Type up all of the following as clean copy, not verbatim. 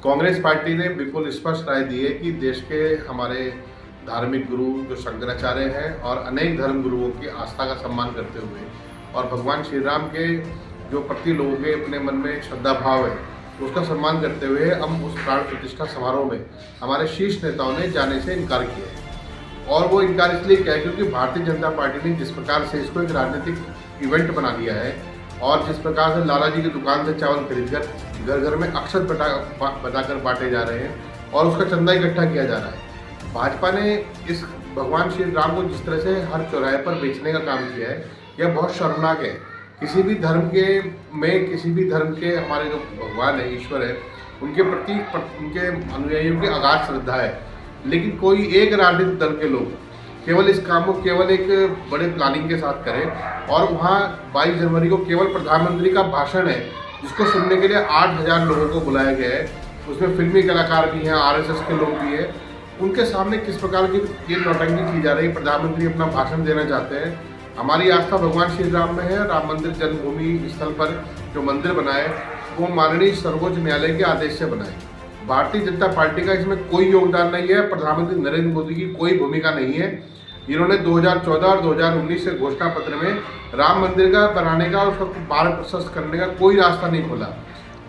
Congress party ने बिल्कुल स्पष्ट राय दी है कि देश के हमारे धार्मिक गुरु जो शंकराचार्य हैं और अनेक धर्म गुरुओं की आस्था का सम्मान करते हुए और भगवान श्री राम के जो प्रति लोगों के अपने मन में श्रद्धा भाव है उसका सम्मान करते हुए हम उस प्राण प्रतिष्ठा समारोह में हमारे शीर्ष नेताओं ने जाने से इनकार किया है। और वो इनकार इसलिए किया है क्योंकि भारतीय जनता पार्टी ने जिस प्रकार से इसको एक राजनीतिक इवेंट बना दिया है और जिस प्रकार से लाला जी की दुकान से चावल खरीदकर घर घर में अक्षत बटाकर बांटे जा रहे हैं और उसका चंदा इकट्ठा किया जा रहा है। भाजपा ने इस भगवान श्री राम को जिस तरह से हर चौराहे पर बेचने का काम किया है यह बहुत शर्मनाक है। किसी भी धर्म के हमारे जो भगवान है, ईश्वर है, उनके प्रति उनके अनुयायियों की अगाध श्रद्धा है, लेकिन कोई एक राजनीतिक दल के लोग केवल इस काम को केवल एक बड़े प्लानिंग के साथ करें और वहाँ 22 जनवरी को केवल प्रधानमंत्री का भाषण है जिसको सुनने के लिए 8,000 लोगों को बुलाया गया है। उसमें फिल्मी कलाकार भी हैं, आरएसएस के लोग भी हैं। उनके सामने किस प्रकार की ये नौटंकी की जा रही है। प्रधानमंत्री अपना भाषण देना चाहते हैं। हमारी आस्था भगवान श्री राम में है। राम मंदिर जन्मभूमि स्थल पर जो मंदिर बनाए वो माननीय सर्वोच्च न्यायालय के आदेश से बनाए। भारतीय जनता पार्टी का इसमें कोई योगदान नहीं है। प्रधानमंत्री नरेंद्र मोदी की कोई भूमिका नहीं है। इन्होंने 2014 और 2019 के घोषणा पत्र में राम मंदिर का बनाने का और उसका मार्ग प्रशस्त करने का कोई रास्ता नहीं खोला।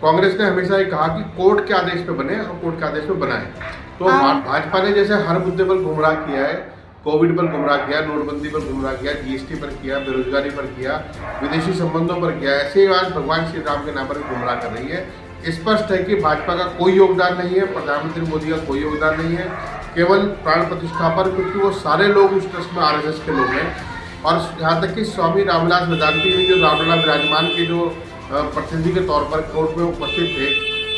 कांग्रेस ने हमेशा ये कहा कि कोर्ट के आदेश पे बने और कोर्ट के आदेश पे बनाए। तो भाजपा ने जैसे हर मुद्दे पर गुमराह किया है, कोविड पर गुमराह किया, नोटबंदी पर गुमराह किया, जीएसटी पर किया, बेरोजगारी पर किया, विदेशी संबंधों पर किया, ऐसे ही आज भगवान श्री राम के नाम पर गुमराह कर रही है। स्पष्ट है कि भाजपा का कोई योगदान नहीं है, प्रधानमंत्री मोदी का कोई योगदान नहीं है, केवल प्राण प्रतिष्ठा पर, क्योंकि वो सारे लोग उस ट्रस्ट में आरएसएस के लोग हैं। और यहाँ तक कि स्वामी रामविलास वेदांती ने जो रामलला विराजमान के जो प्रतिनिधि के तौर पर कोर्ट में उपस्थित थे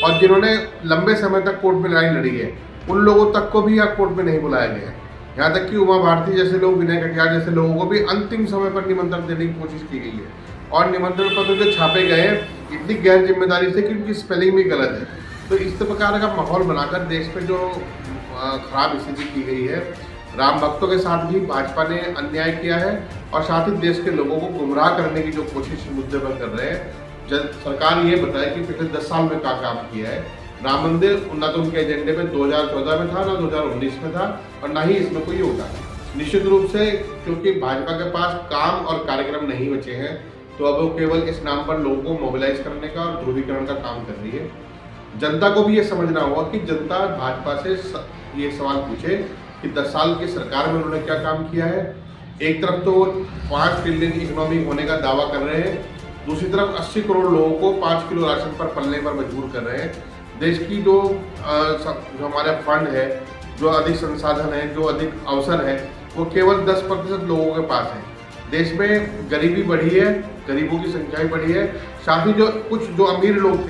और जिन्होंने लंबे समय तक कोर्ट में लड़ाई लड़ी है, उन लोगों तक को भी यहाँ कोर्ट में नहीं बुलाया गया है। यहाँ तक कि उमा भारती जैसे लोग, विनय कटियार जैसे लोगों को भी अंतिम समय पर निमंत्रण देने की कोशिश की गई है और निमंत्रण पत्र जो छापे गए हैं इतनी गैर जिम्मेदारी से कि उनकी स्पेलिंग भी गलत है। तो इस प्रकार का माहौल बनाकर देश में जो खराब स्थिति की गई है, राम भक्तों के साथ भी भाजपा ने अन्याय किया है और साथ ही देश के लोगों को गुमराह करने की जो कोशिश मुद्दे पर कर रहे हैं। जब सरकार ये बताए कि पिछले 10 साल में क्या काम किया है। राम मंदिर न तो उनके एजेंडे में 2014 में था, ना 2019 में था और ना ही इसमें कोई योगदान। निश्चित रूप से क्योंकि भाजपा के पास काम और कार्यक्रम नहीं बचे हैं तो अब वो केवल इस नाम पर लोगों को मोबिलाइज करने का और ध्रुवीकरण का काम कर रही है। जनता को भी ये समझना होगा कि जनता भाजपा से ये सवाल पूछे कि 10 साल की सरकार में उन्होंने क्या काम किया है। एक तरफ तो 5 ट्रिलियन की इकोनॉमी होने का दावा कर रहे हैं, दूसरी तरफ 80 करोड़ लोगों को 5 किलो राशन पर पलने पर मजबूर कर रहे हैं। देश की जो हमारा फंड है, जो अधिक संसाधन है, जो अधिक अवसर है, वो केवल 10% लोगों के पास है। देश में गरीबी बढ़ी है, गरीबों की संख्या भी बढ़ी है, साथ ही जो कुछ जो अमीर लोग थे